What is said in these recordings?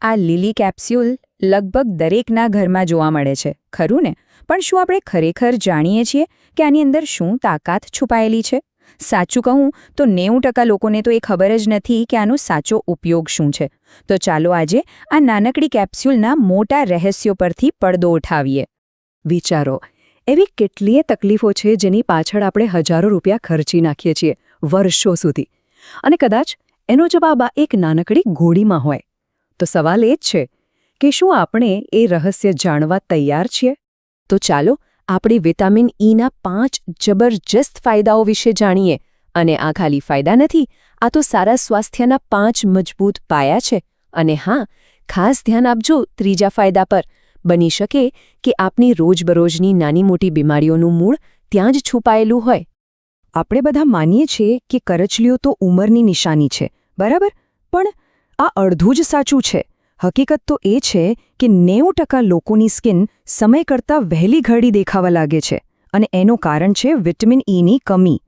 આ લીલી કેપ્સ્યુલ લગભગ દરેકના ઘરમાં જોવા મળે છે, ખરું ને? પણ શું આપણે ખરેખર જાણીએ છીએ કે આની અંદર શું તાકાત છુપાયેલી છે? સાચું કહું તો 90% લોકોને તો એ ખબર જ નથી કે આનો સાચો ઉપયોગ શું છે. તો ચાલો આજે આ નાનકડી કેપ્સ્યુલના મોટા રહસ્યો પરથી પડદો ઉઠાવીએ. વિચારો, એવી કેટલીય તકલીફો છે જેની પાછળ આપણે હજારો રૂપિયા ખર્ચી નાખીએ છીએ વર્ષો સુધી, અને કદાચ એનો જવાબ આ એક નાનકડી ગોળીમાં હોય. તો સવાલ એ જ છે કે શું આપણે એ રહસ્ય જાણવા તૈયાર છીએ? તો ચાલો આપણે વિટામિન ઈના 5 જબરજસ્ત ફાયદાઓ વિશે જાણીએ. અને આ ખાલી ફાયદા નથી, આ તો સારા સ્વાસ્થ્યના 5 મજબૂત પાયા છે. અને હા, ખાસ ધ્યાન આપજો ત્રીજા ફાયદા પર. બની શકે કે આપની રોજબરોજની નાની મોટી બીમારીઓનું મૂળ ત્યાં જ છુપાયેલું હોય. આપણે બધા માનીએ છીએ કે કરચલીઓ તો ઉંમરની નિશાની છે, બરાબર? પણ આ અડધું જ સાચું છે. હકીકત તો એ છે કે 90% લોકોની સ્કિન સમય કરતાં વહેલી ઘરડી દેખાવા લાગે છે, અને એનું કારણ છે વિટામિન ઈની કમી.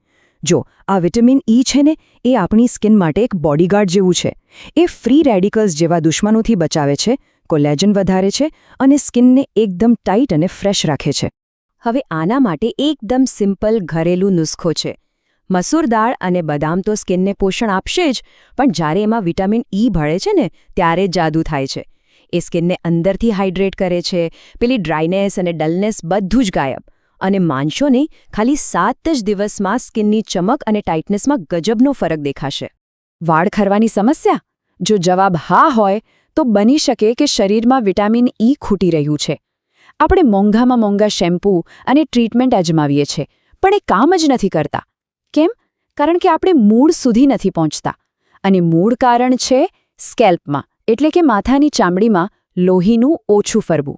જો આ વિટામિન ઈ છે ને, એ આપણી સ્કિન માટે એક બોડીગાર્ડ જેવું છે. એ ફ્રી રેડિકલ્સ જેવા દુશ્મનોથી બચાવે છે, કોલેજન વધારે છે અને સ્કિનને એકદમ ટાઇટ અને ફ્રેશ રાખે છે. હવે આના માટે એકદમ સિમ્પલ ઘરેલું નુસ્ખો છે. મસૂર દાળ અને બદામ તો સ્કિનને પોષણ આપશે જ, પણ જ્યારે એમાં વિટામિન ઈ ભળે છે ને, ત્યારે જ જાદુ થાય છે. એ સ્કિનને અંદરથી હાઇડ્રેટ કરે છે, પેલી ડ્રાયનેસ અને ડલનેસ બધું જ ગાયબ. અને માનશો નહીં, ખાલી 7 જ દિવસમાં સ્કિનની ચમક અને ટાઇટનેસમાં ગજબનો ફરક દેખાશે. વાળ ખરવાની સમસ્યા? જો જવાબ હા હોય તો બની શકે કે શરીરમાં વિટામિન ઈ ખૂટી રહ્યું છે. આપણે મોંઘામાં મોંઘા શેમ્પૂ અને ટ્રીટમેન્ટ અજમાવીએ છીએ, પણ એ કામ જ નથી કરતા. કેમ? કારણ કે આપણે મૂળ સુધી નથી પહોંચતા. અને મૂળ કારણ છે સ્કેલ્પમાં, એટલે કે માથાની ચામડીમાં લોહીનું ઓછું ફરવું.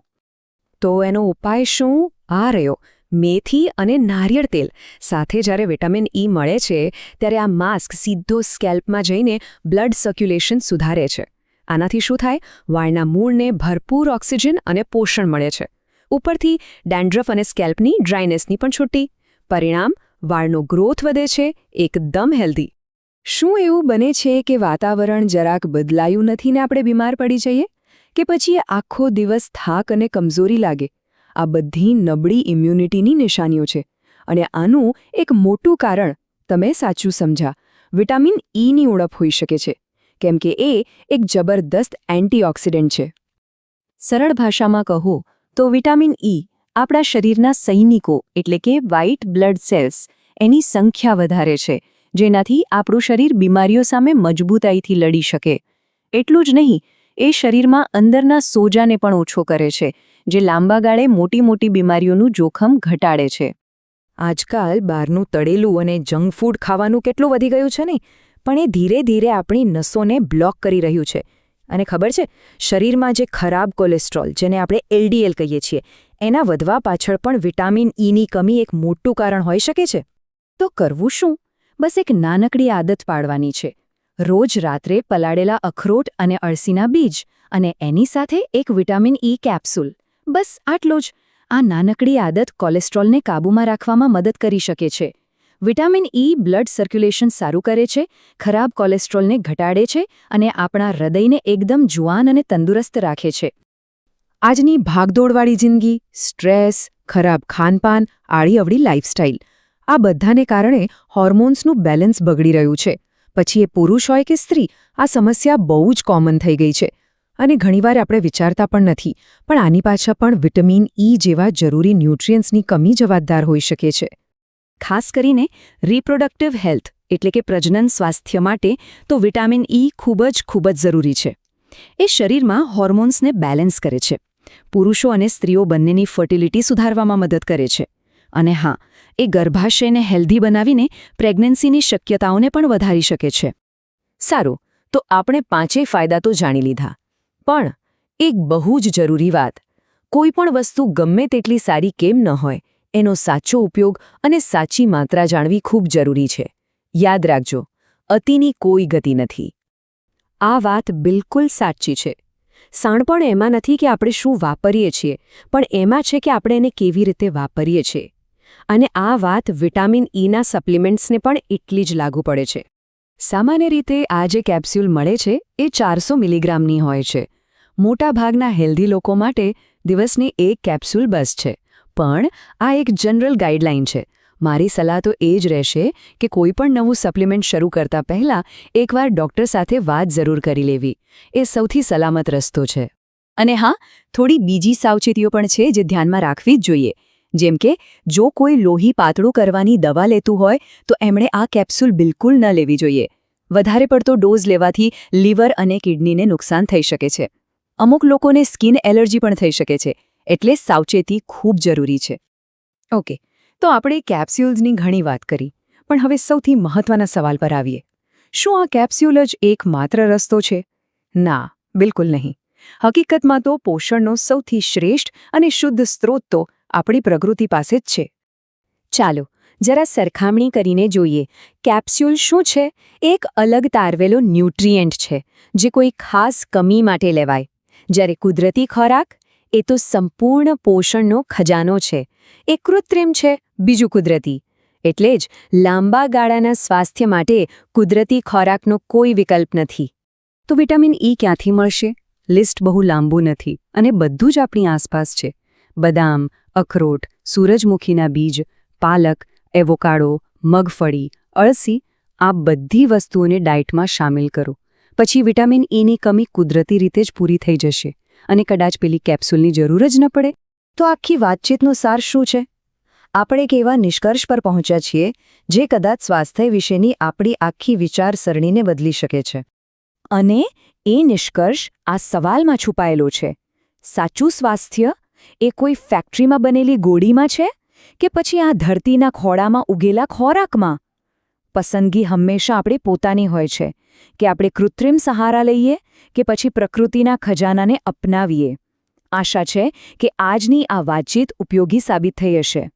તો એનો ઉપાય શું? આ રહ્યો, મેથી અને નારિયેળ તેલ. સાથે જ્યારે વિટામિન ઈ મળે છે, ત્યારે આ માસ્ક સીધો સ્કેલ્પમાં જઈને બ્લડ સર્ક્યુલેશન સુધારે છે. આનાથી શું થાય? વાળના મૂળને ભરપૂર ઓક્સિજન અને પોષણ મળે છે. ઉપરથી ડેન્ડ્રફ અને સ્કેલ્પની ડ્રાયનેસની પણ છુટ્ટી. પરિણામ, વાળનો ગ્રોથ વધે છે, એકદમ હેલ્ધી. શું એવું બને છે કે વાતાવરણ જરાક બદલાયું નથી ને આપણે બીમાર પડી જઈએ? કે પછી આખો દિવસ થાક અને કમજોરી લાગે? આ બધી નબળી ઇમ્યુનિટીની નિશાનીઓ છે. અને આનું એક મોટું કારણ, તમે સાચું સમજ્યા, વિટામિન ઈની ઉણપ હોઈ શકે છે. કેમ કે એ એક જબરદસ્ત એન્ટીઓક્સિડન્ટ છે. સરળ ભાષામાં કહો તો વિટામિન ઈ આપણા શરીરના સૈનિકો એટલે કે વ્હાઇટ બ્લડ સેલ્સ એની સંખ્યા વધારે છે, જેનાથી આપણું શરીર બીમારીઓ સામે મજબૂતાઈથી લડી શકે. એટલું જ નહીં, એ શરીરમાં અંદરના સોજાને પણ ઓછો કરે છે, જે લાંબા ગાળે મોટી મોટી બીમારીઓનું જોખમ ઘટાડે છે. આજકાલ બહારનું તળેલું અને જંક ફૂડ ખાવાનું કેટલું વધી ગયું છે નહીં, પણ એ ધીરે ધીરે આપણી નસોને બ્લોક કરી રહ્યું છે. અને ખબર છે, શરીરમાં જે ખરાબ કોલેસ્ટ્રોલ, જેને આપણે LDL કહીએ છીએ, એના વધવા પાછળ પણ વિટામિન ઈની કમી એક મોટું કારણ હોઈ શકે છે. તો કરવું શું? બસ એક નાનકડી આદત પાડવાની છે. રોજ રાત્રે પલાળેલા અખરોટ અને અળસીના બીજ, અને એની સાથે એક વિટામિન ઈ કેપ્સ્યુલ. બસ આટલો જ. આ નાનકડી આદત કોલેસ્ટ્રોલને કાબૂમાં રાખવામાં મદદ કરી શકે છે. વિટામિન ઈ બ્લડ સર્ક્યુલેશન સારું કરે છે, ખરાબ કોલેસ્ટ્રોલને ઘટાડે છે અને આપણા હૃદયને એકદમ જુવાન અને તંદુરસ્ત રાખે છે. આજની ભાગદોડવાળી જિંદગી, સ્ટ્રેસ, ખરાબ ખાનપાન, આડીઅવળી લાઇફસ્ટાઇલ, આ બધાને કારણે હોર્મોન્સનું બેલેન્સ બગડી રહ્યું છે. પછી એ પુરુષ હોય કે સ્ત્રી, આ સમસ્યા બહુ જ કોમન થઈ ગઈ છે. અને ઘણીવાર આપણે વિચારતા પણ નથી, પણ આની પાછળ પણ વિટામિન ઈ જેવા જરૂરી ન્યુટ્રિયન્ટ્સની કમી જવાબદાર હોઈ શકે છે. ખાસ કરીને રિપ્રોડક્ટિવ હેલ્થ એટલે કે પ્રજનન સ્વાસ્થ્ય માટે તો વિટામિન ઈ ખૂબ જ જરૂરી છે. એ શરીરમાં હોર્મોન્સને બેલેન્સ કરે છે, પુરુષો અને સ્ત્રીઓ બંનેની ફર્ટિલિટી સુધારવામાં મદદ કરે છે. અને હા, એ ગર્ભાશયને હેલ્ધી બનાવીને પ્રેગ્નન્સીની શક્યતાઓને પણ વધારી શકે છે. સારું, તો આપણે 5 ફાયદા તો જાણી લીધા. પણ એક બહુ જ જરૂરી વાત, કોઈ પણ વસ્તુ ગમે તેટલી સારી કેમ ન હોય, એનો સાચો ઉપયોગ અને સાચી માત્રા જાણવી ખૂબ જરૂરી છે. યાદ રાખજો, અતિની કોઈ ગતિ નથી. આ વાત બિલકુલ સાચી છે. શાણપણ એમાં નથી કે આપણે શું વાપરીએ છીએ, પણ એમાં છે કે આપણે એને કેવી રીતે વાપરીએ છીએ. અને આ વાત વિટામિન ઈના સપ્લિમેન્ટ્સને પણ એટલી જ લાગુ પડે છે. સામાન્ય રીતે આ જે કેપ્સ્યુલ મળે છે એ 400 મિલીગ્રામની હોય છે. મોટાભાગના હેલ્ધી લોકો માટે દિવસની એક કેપ્સ્યુલ બસ છે, પણ આ એક જનરલ ગાઈડલાઈન છે. મારી સલાહ તો એ જ રહેશે કે કોઈ પણ નવું સપ્લિમેન્ટ શરૂ કરતા પહેલાં એકવાર ડૉક્ટર સાથે વાત જરૂર કરી લેવી. એ સૌથી સલામત રસ્તો છે. અને હા, થોડી બીજી સાવચેતીઓ પણ છે જે ધ્યાનમાં રાખવી જ જોઈએ. જેમ કે જો કોઈ લોહી પાતળું કરવાની દવા લેતું હોય તો એમણે આ કેપ્સ્યુલ બિલકુલ ન લેવી જોઈએ. વધારે પડતો ડોઝ લેવાથી લીવર અને કિડનીને નુકસાન થઈ શકે છે. અમુક લોકોને સ્કિન એલર્જી પણ થઈ શકે છે, એટલે સાવચેતી ખૂબ જરૂરી છે. ઓકે, તો આપણે કેપ્સ્યુલ્સની ઘણી વાત કરી, પણ હવે સૌથી મહત્વના સવાલ પર આવીએ. શું આ કેપ્સ્યુલ જ એકમાત્ર રસ્તો છે? ના, બિલકુલ નહીં. હકીકતમાં તો પોષણનો સૌથી શ્રેષ્ઠ અને શુદ્ધ સ્ત્રોત તો આપણી પ્રકૃતિ પાસે જ છે. ચાલો જરા સરખામણી કરીને જોઈએ. કેપ્સ્યુલ શું છે? એક અલગ તારવેલો ન્યુટ્રિયન્ટ છે જે કોઈ ખાસ કમી માટે લેવાય. જ્યારે કુદરતી ખોરાક એ તો સંપૂર્ણ પોષણનો ખજાનો છે. એ કૃત્રિમ છે, બીજું કુદરતી. એટલે જ લાંબા ગાળાના સ્વાસ્થ્ય માટે કુદરતી ખોરાકનો કોઈ વિકલ્પ નથી. તો વિટામિન ઈ ક્યાંથી મળશે? લિસ્ટ બહુ લાંબુ નથી અને બધું જ આપણી આસપાસ છે. બદામ, અખરોટ, સૂરજમુખીના બીજ, પાલક, એવોકાડો, મગફળી, અળસી, આ બધી વસ્તુઓને ડાયટમાં શામેલ કરો. પછી વિટામિન ઈની કમી કુદરતી રીતે જ પૂરી થઈ જશે અને કદાચ પેલી કેપ્સ્યુલની જરૂર જ ન પડે. તો આખી વાતચીતનો સાર શું છે? આપણે એક એવા નિષ્કર્ષ પર પહોંચ્યા છીએ જે કદાચ સ્વાસ્થ્ય વિશેની આપણી આખી વિચારસરણીને બદલી શકે છે. અને એ નિષ્કર્ષ આ સવાલમાં છુપાયેલો છે. સાચું સ્વાસ્થ્ય એ કોઈ ફેક્ટરીમાં બનેલી ગોળીમાં છે કે પછી આ ધરતીના ખોળામાં ઉગેલા ખોરાકમાં? પસંદગી હંમેશા આપણી પોતાની હોય છે કે આપણે કૃત્રિમ સહારા લઈએ કે પછી પ્રકૃતિના ખજાનાને અપનાવીએ. આશા છે કે આજની આ વાતચીત ઉપયોગી સાબિત થઈ હશે.